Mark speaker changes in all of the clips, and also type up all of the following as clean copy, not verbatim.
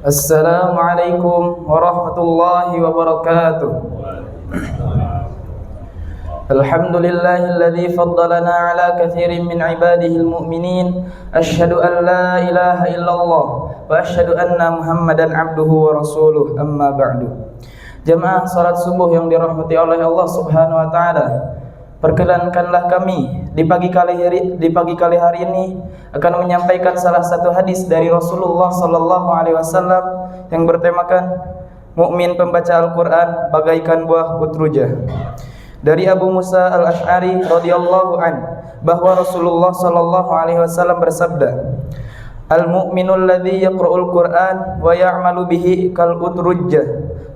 Speaker 1: Assalamualaikum warahmatullahi wabarakatuh. Alhamdulillahilladzi faddalana ala katsirin min ibadihil mu'minin. Asyhadu an la ilaha illallah wa asyhadu anna Muhammadan abduhu wa rasuluh. Amma ba'du. Jamaah salat subuh yang dirahmati oleh Allah Subhanahu wa taala. Perkenankanlah kami di pagi kali hari ini akan menyampaikan salah satu hadis dari Rasulullah sallallahu alaihi wasallam yang bertemakan mukmin pembaca Al-Qur'an bagaikan buah utrujah. Dari Abu Musa Al-Asy'ari radhiyallahu an bahwa Rasulullah sallallahu alaihi wasallam bersabda, "Al-mu'minul ladzi yaqra'ul Qur'an wa ya'malu bihi kal utrujah,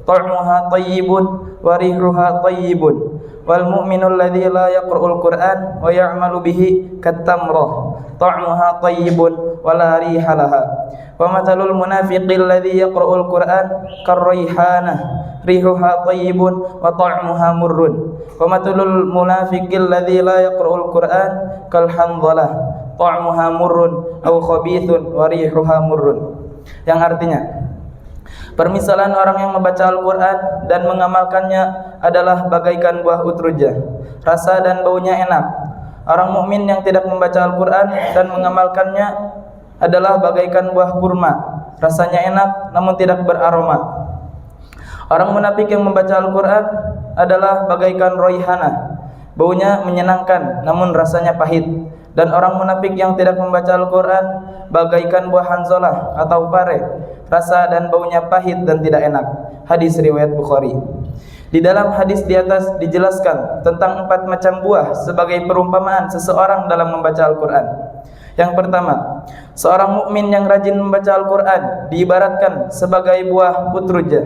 Speaker 1: ta'muha thayyibun wa rihuha thayyibun. Wal mu'minul ladzi la yaqra'ul Qur'an wa ya'malu bihi kat-tamrah, ta'muha thayyibun wa la riha laha. Wa mathalul munafiqil ladzi yaqra'ul Qur'an kar-raihanah, rihuha thayyibun wa ta'muha murrun. Wa mathalul munafiqil ladzi la yaqra'ul Qur'an kal-handhalah, ta'muha murrun aw khabithun wa rihuha murrun." Yang artinya, permisalan orang yang membaca Al-Quran dan mengamalkannya adalah bagaikan buah utrujah, rasa dan baunya enak. Orang mukmin yang tidak membaca Al-Quran dan mengamalkannya adalah bagaikan buah kurma, rasanya enak namun tidak beraroma. Orang munafik yang membaca Al-Quran adalah bagaikan raihanah, baunya menyenangkan namun rasanya pahit. Dan orang munafik yang tidak membaca Al-Quran bagaikan buah hanzalah atau pare, rasa dan baunya pahit dan tidak enak. Hadis riwayat Bukhari. Di dalam hadis di atas dijelaskan tentang 4 macam buah sebagai perumpamaan seseorang dalam membaca Al-Quran. Yang pertama, seorang mukmin yang rajin membaca Al-Quran diibaratkan sebagai buah utrujah,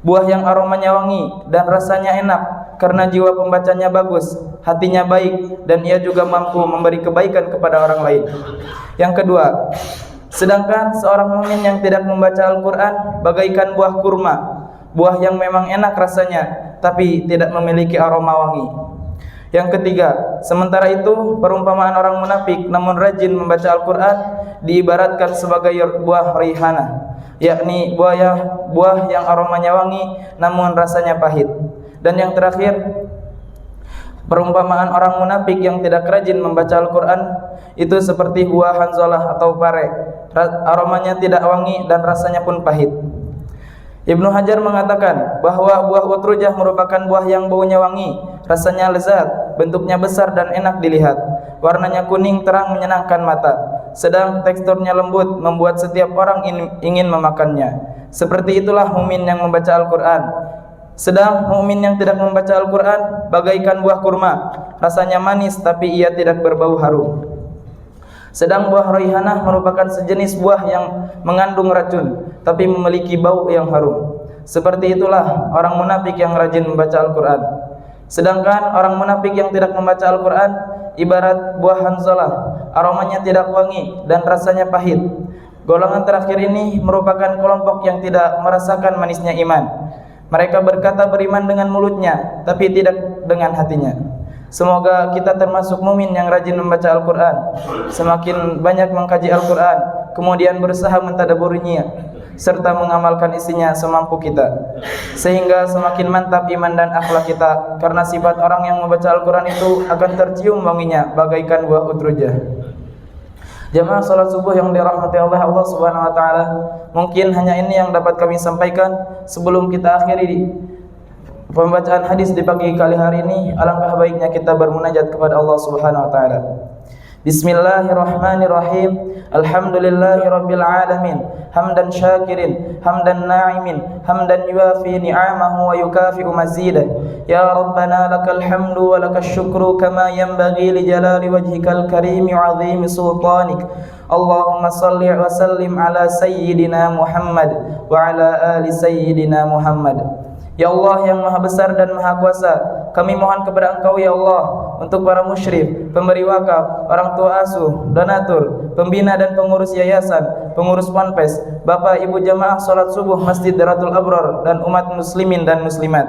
Speaker 1: buah yang aromanya wangi dan rasanya enak karena jiwa pembacanya bagus, hatinya baik, dan ia juga mampu memberi kebaikan kepada orang lain. Yang kedua, sedangkan seorang mukmin yang tidak membaca Al-Quran bagaikan buah kurma, buah yang memang enak rasanya tapi tidak memiliki aroma wangi. Yang ketiga, sementara itu perumpamaan orang munafik namun rajin membaca Al-Quran diibaratkan sebagai buah raihanah, yakni buah yang aromanya wangi namun rasanya pahit. Dan yang terakhir, perumpamaan orang munafik yang tidak rajin membaca Al-Quran itu seperti buah hanzalah atau pare, aromanya tidak wangi dan rasanya pun pahit. Ibnu Hajar mengatakan bahwa buah utrujah merupakan buah yang baunya wangi, rasanya lezat, bentuknya besar dan enak dilihat, warnanya kuning terang menyenangkan mata, sedang teksturnya lembut membuat setiap orang ingin memakannya. Seperti itulah mukmin yang membaca Al-Quran. Sedang mukmin yang tidak membaca Al-Quran bagaikan buah kurma, rasanya manis tapi ia tidak berbau harum. Sedang buah raihanah merupakan sejenis buah yang mengandung racun tapi memiliki bau yang harum. Seperti itulah orang munafik yang rajin membaca Al-Quran. Sedangkan orang munafik yang tidak membaca Al-Quran ibarat buah hanzalah, aromanya tidak wangi dan rasanya pahit. Golongan terakhir ini merupakan kelompok yang tidak merasakan manisnya iman. Mereka berkata beriman dengan mulutnya tapi tidak dengan hatinya. Semoga kita termasuk mukmin yang rajin membaca Al-Quran, semakin banyak mengkaji Al-Quran, kemudian berusaha mentadaburinya serta mengamalkan isinya semampu kita, sehingga semakin mantap iman dan akhlak kita, karena sifat orang yang membaca Al-Quran itu akan tercium wanginya bagaikan buah utrujah. Jamaah salat subuh yang dirahmati oleh Allah Subhanahu wa taala, mungkin hanya ini yang dapat kami sampaikan sebelum kita akhiri pembacaan hadis di pagi kali hari ini. Alangkah baiknya kita bermunajat kepada Allah Subhanahu wa taala. Bismillahirrahmanirrahim. Alhamdulillahirabbil alamin. Hamdan syakirin, hamdan na'imin, hamdan yuafi ni'amahu wa yukafi'u mazidah. Ya Rabbana lakal hamdu wa lakash syukru kama yanbaghi li jalali wajhikal karimi wa 'azimi sultanik. Allahumma salli wa sallim ala sayyidina Muhammad wa ala ali sayyidina Muhammad. Ya Allah yang maha besar dan maha kuasa, kami mohon kepada Engkau ya Allah untuk para musyrif, pemberi wakaf, orang tua asuh, donatur, pembina dan pengurus yayasan, pengurus ponpes, bapak ibu jamaah salat subuh Masjid Daratul Abrar dan umat muslimin dan muslimat,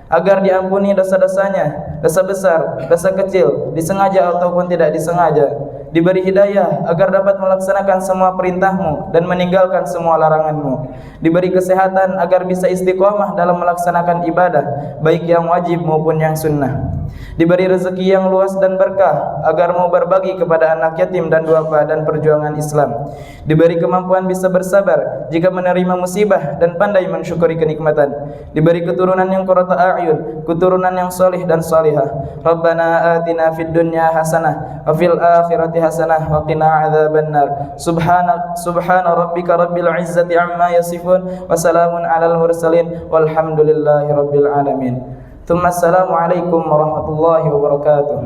Speaker 1: agar diampuni dosa-dosanya, dosa besar, dosa kecil, disengaja ataupun tidak disengaja. diberi hidayah agar dapat melaksanakan semua perintah-Mu dan meninggalkan semua larangan-Mu, diberi kesehatan agar bisa istiqomah dalam melaksanakan ibadah baik yang wajib maupun yang sunnah, diberi rezeki yang luas dan berkah agar mau berbagi kepada anak yatim dan duafa dan perjuangan Islam, diberi kemampuan bisa bersabar jika menerima musibah dan pandai mensyukuri kenikmatan, diberi keturunan yang qurrata a'yun, keturunan yang solih dan salihah. Rabbana atina fid dunya hasanah wa fil akhirati hasanah wa qina adzabannar. Subhana rabbika rabbil izzati amma yasifun wa salamun alal mursalin walhamdulillahi rabbil alamin. Assalamualaikum warahmatullahi wabarakatuh.